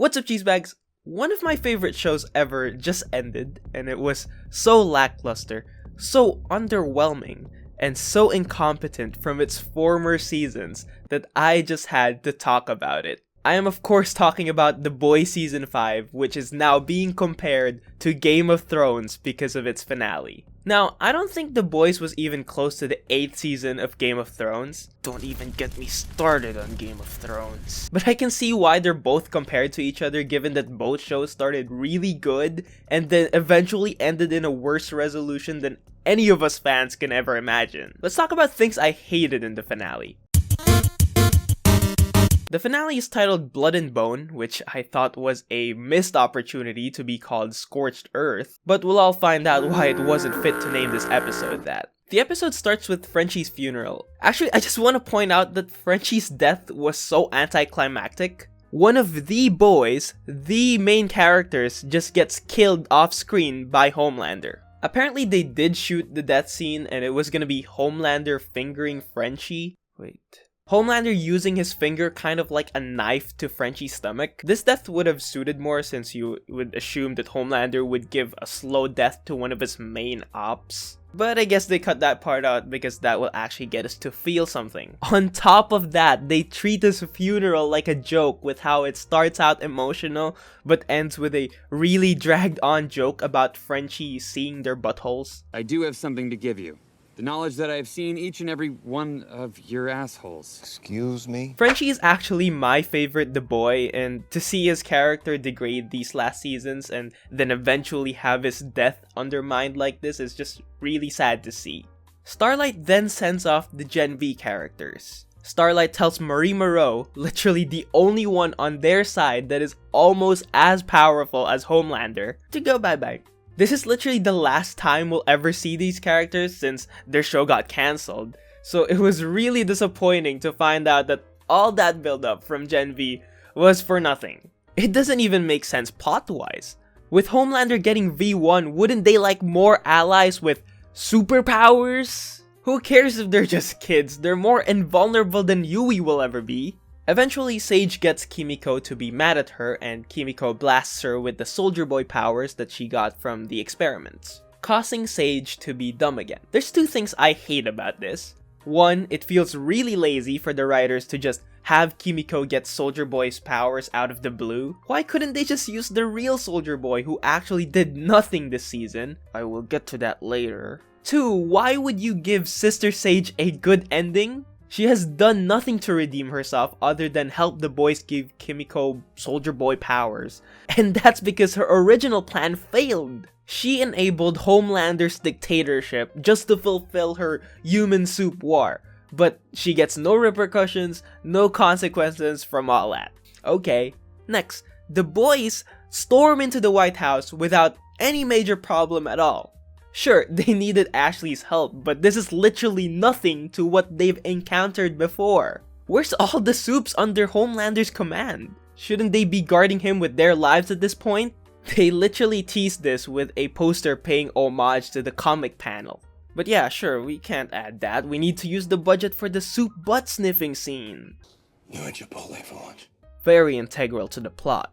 What's up, cheesebags? One of my favorite shows ever just ended, and it was so lackluster, so underwhelming, and so incompetent from its former seasons that I just had to talk about it. I am of course talking about The Boys Season 5, which is now being compared to Game of Thrones because of its finale. Now, I don't think The Boys was even close to the 8th season of Game of Thrones. Don't even get me started on Game of Thrones. But I can see why they're both compared to each other, given that both shows started really good and then eventually ended in a worse resolution than any of us fans can ever imagine. Let's talk about things I hated in the finale. The finale is titled Blood and Bone, which I thought was a missed opportunity to be called Scorched Earth, but we'll all find out why it wasn't fit to name this episode that. The episode starts with Frenchie's funeral. Actually, I just want to point out that Frenchie's death was so anticlimactic. One of the boys, the main characters, just gets killed off screen by Homelander. Apparently they did shoot the death scene and it was gonna be Homelander fingering Frenchie. Homelander using his finger kind of like a knife to Frenchie's stomach. This death would have suited more since you would assume that Homelander would give a slow death to one of his main ops. But I guess they cut that part out because that will actually get us to feel something. On top of that, they treat his funeral like a joke with how it starts out emotional but ends with a really dragged on joke about Frenchie seeing their buttholes. I do have something to give you. The knowledge that I have seen each and every one of your assholes. Excuse me? Frenchie is actually my favorite The Boy, and to see his character degrade these last seasons and then eventually have his death undermined like this is just really sad to see. Starlight then sends off the Gen V characters. Starlight tells Marie Moreau, literally the only one on their side that is almost as powerful as Homelander, to go bye-bye. This is literally the last time we'll ever see these characters since their show got cancelled, so it was really disappointing to find out that all that build-up from Gen V was for nothing. It doesn't even make sense plot-wise. With Homelander getting V1, wouldn't they like more allies with superpowers? Who cares if they're just kids? They're more invulnerable than Yui will ever be. Eventually, Sage gets Kimiko to be mad at her, and Kimiko blasts her with the Soldier Boy powers that she got from the experiments, causing Sage to be dumb again. There's two things I hate about this. One, it feels really lazy for the writers to just have Kimiko get Soldier Boy's powers out of the blue. Why couldn't they just use the real Soldier Boy who actually did nothing this season? I will get to that later. Two, why would you give Sister Sage a good ending? She has done nothing to redeem herself other than help the boys give Kimiko Soldier Boy powers. And that's because her original plan failed. She enabled Homelander's dictatorship just to fulfill her human soup war. But she gets no repercussions, no consequences from all that. Okay, next. The boys storm into the White House without any major problem at all. Sure, they needed Ashley's help, but this is literally nothing to what they've encountered before. Where's all the soups under Homelander's command? Shouldn't they be guarding him with their lives at this point? They literally teased this with a poster paying homage to the comic panel. But yeah, sure, we can't add that. We need to use the budget for the soup butt sniffing scene. You had Chipotle for lunch. Very integral to the plot.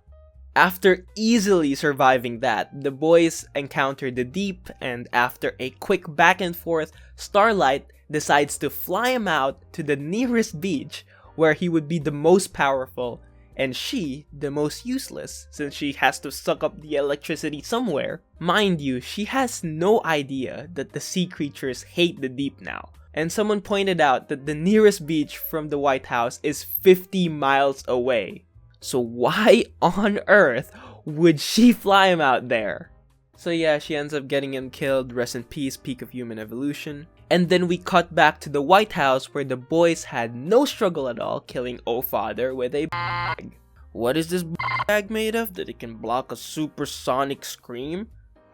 After easily surviving that, the boys encounter the Deep, and after a quick back and forth, Starlight decides to fly him out to the nearest beach where he would be the most powerful and she the most useless since she has to suck up the electricity somewhere. Mind you, she has no idea that the sea creatures hate the Deep now. And someone pointed out that the nearest beach from the White House is 50 miles away. So why on earth would she fly him out there? So yeah, she ends up getting him killed, rest in peace, peak of human evolution. And then we cut back to the White House where the boys had no struggle at all, killing O-Father with a bag. What is this bag made of that it can block a supersonic scream?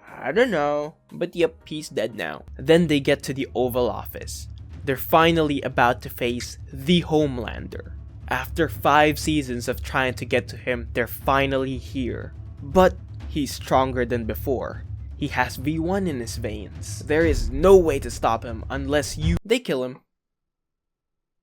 I don't know, but yep, he's dead now. Then they get to the Oval Office. They're finally about to face the Homelander. After 5 seasons of trying to get to him, they're finally here. But he's stronger than before. He has V1 in his veins. There is no way to stop him unless they kill him.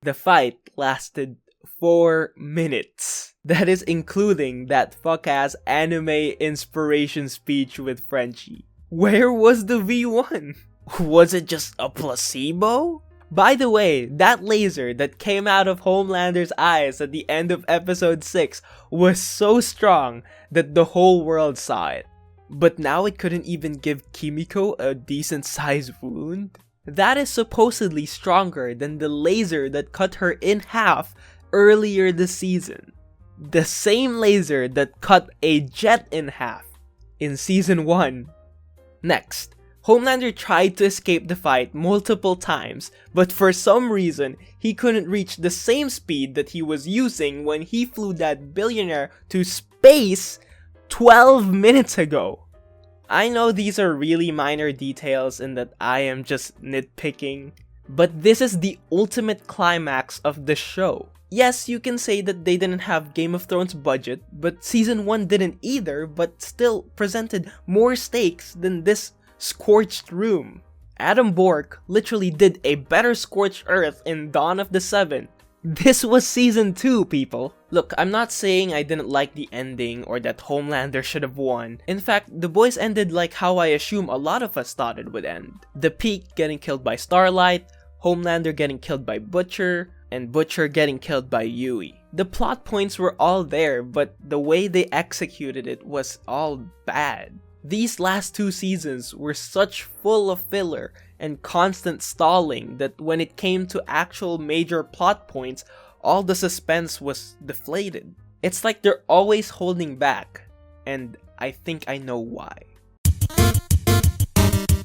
The fight lasted 4 minutes. That is including that fuck-ass anime inspiration speech with Frenchie. Where was the V1? Was it just a placebo? By the way, that laser that came out of Homelander's eyes at the end of episode 6 was so strong that the whole world saw it. But now it couldn't even give Kimiko a decent sized wound? That is supposedly stronger than the laser that cut her in half earlier this season. The same laser that cut a jet in half in season 1. Next, Homelander tried to escape the fight multiple times, but for some reason, he couldn't reach the same speed that he was using when he flew that billionaire to space 12 minutes ago. I know these are really minor details and that I am just nitpicking, but this is the ultimate climax of the show. Yes, you can say that they didn't have Game of Thrones budget, but season 1 didn't either, but still presented more stakes than this scorched room. Adam Bork literally did a better Scorched Earth in Dawn of the Seven. This was season 2, people. Look, I'm not saying I didn't like the ending or that Homelander should have won. In fact, The Boys ended like how I assume a lot of us thought it would end. The Peak getting killed by Starlight, Homelander getting killed by Butcher, and Butcher getting killed by Yui. The plot points were all there, but the way they executed it was all bad. These last 2 seasons were such full of filler and constant stalling that when it came to actual major plot points, all the suspense was deflated. It's like they're always holding back, and I think I know why.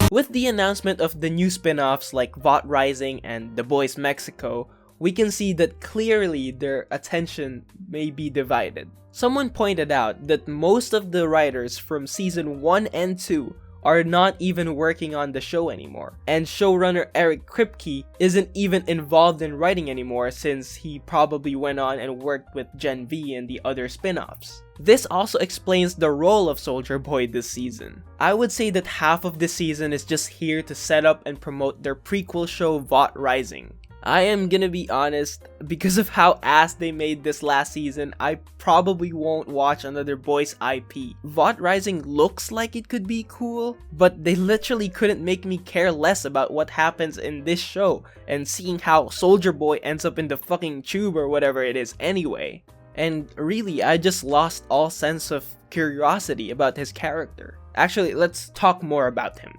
With the announcement of the new spin-offs like Vought Rising and The Boys Mexico, we can see that clearly their attention may be divided. Someone pointed out that most of the writers from season 1 and 2 are not even working on the show anymore, and showrunner Eric Kripke isn't even involved in writing anymore since he probably went on and worked with Gen V and the other spin-offs. This also explains the role of Soldier Boy this season. I would say that half of this season is just here to set up and promote their prequel show Vought Rising. I am gonna be honest, because of how ass they made this last season, I probably won't watch another Boys IP. Vought Rising looks like it could be cool, but they literally couldn't make me care less about what happens in this show, and seeing how Soldier Boy ends up in the fucking tube or whatever it is anyway. And really, I just lost all sense of curiosity about his character. Actually, let's talk more about him.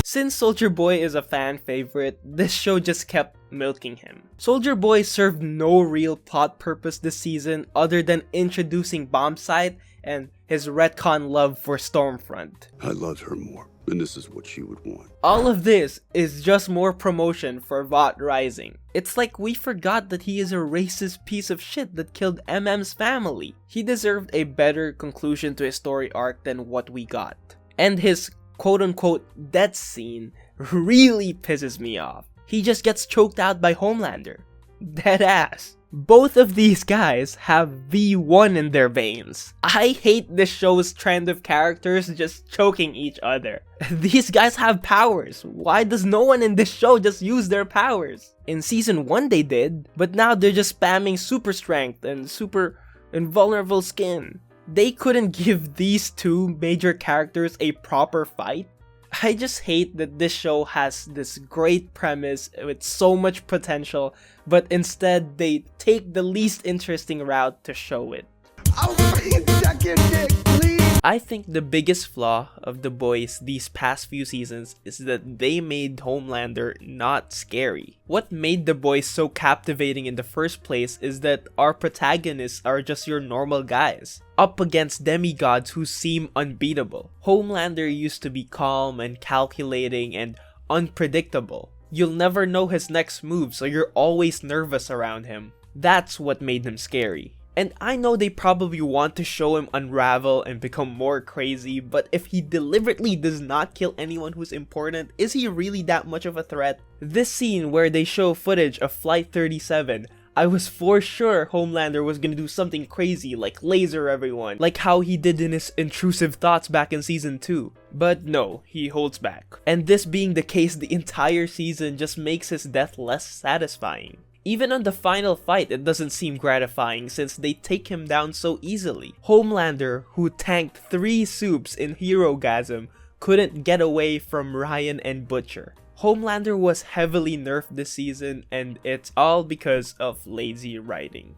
Since Soldier Boy is a fan favorite, this show just kept milking him. Soldier Boy served no real plot purpose this season other than introducing Bombsight and his retcon love for Stormfront. I loved her more, and this is what she would want. All of this is just more promotion for Vought Rising. It's like we forgot that he is a racist piece of shit that killed MM's family. He deserved a better conclusion to his story arc than what we got. And his quote-unquote death scene really pisses me off. He just gets choked out by Homelander. Dead ass. Both of these guys have V1 in their veins. I hate this show's trend of characters just choking each other. These guys have powers. Why does no one in this show just use their powers? In season 1 they did, but now they're just spamming super strength and super invulnerable skin. They couldn't give these 2 major characters a proper fight. I just hate that this show has this great premise with so much potential, but instead they take the least interesting route to show it. I think the biggest flaw of The Boys these past few seasons is that they made Homelander not scary. What made The Boys so captivating in the first place is that our protagonists are just your normal guys, up against demigods who seem unbeatable. Homelander used to be calm and calculating and unpredictable. You'll never know his next move, so you're always nervous around him. That's what made him scary. And I know they probably want to show him unravel and become more crazy, but if he deliberately does not kill anyone who's important, is he really that much of a threat? This scene where they show footage of Flight 37, I was for sure Homelander was gonna do something crazy like laser everyone, like how he did in his intrusive thoughts back in season 2. But no, he holds back. And this being the case the entire season just makes his death less satisfying. Even on the final fight, it doesn't seem gratifying since they take him down so easily. Homelander, who tanked 3 soups in Herogasm, couldn't get away from Ryan and Butcher. Homelander was heavily nerfed this season, and it's all because of lazy writing.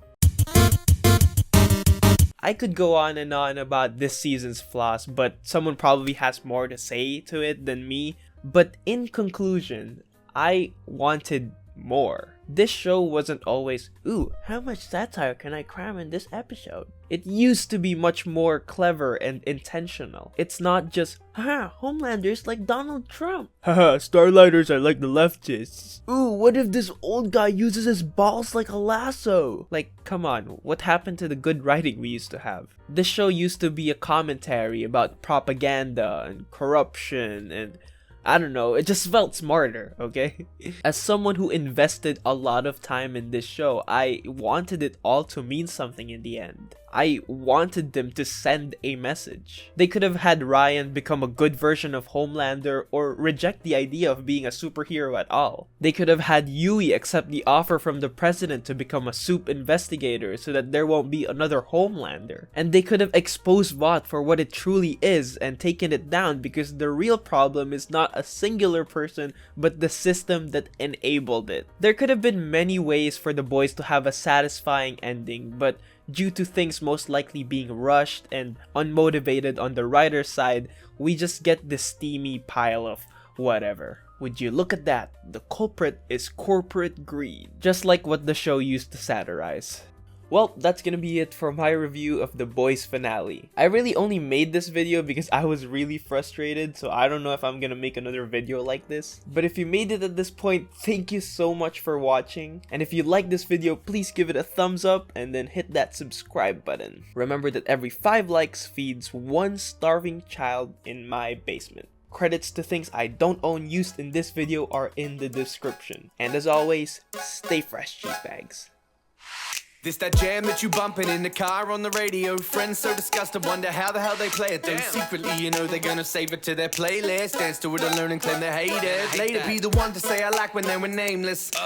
I could go on and on about this season's flaws, but someone probably has more to say to it than me. But in conclusion, I wanted more. This show wasn't always, ooh, how much satire can I cram in this episode? It used to be much more clever and intentional. It's not just, haha, Homelander's like Donald Trump. Haha, Starlighters are like the leftists. Ooh, what if this old guy uses his balls like a lasso? Like, come on, what happened to the good writing we used to have? This show used to be a commentary about propaganda and corruption and I don't know, it just felt smarter, okay? As someone who invested a lot of time in this show, I wanted it all to mean something in the end. I wanted them to send a message. They could have had Ryan become a good version of Homelander or reject the idea of being a superhero at all. They could have had Yui accept the offer from the president to become a soup investigator so that there won't be another Homelander. And they could have exposed Vought for what it truly is and taken it down because the real problem is not a singular person but the system that enabled it. There could have been many ways for the boys to have a satisfying ending, but due to things most likely being rushed and unmotivated on the writer's side, we just get this steamy pile of whatever. Would you look at that? The culprit is corporate greed. Just like what the show used to satirize. Well, that's gonna be it for my review of The Boys finale. I really only made this video because I was really frustrated, so I don't know if I'm gonna make another video like this. But if you made it at this point, thank you so much for watching. And if you like this video, please give it a thumbs up and then hit that subscribe button. Remember that every 5 likes feeds 1 starving child in my basement. Credits to things I don't own used in this video are in the description. And as always, stay fresh, cheesebags. This that jam that you bumping in the car on the radio. Friends so disgusted, wonder how the hell they play it. Though secretly, you know they're gonna save it to their playlist. Dance to it and learn and claim they hate it. Later be the one to say I like when they were nameless. Like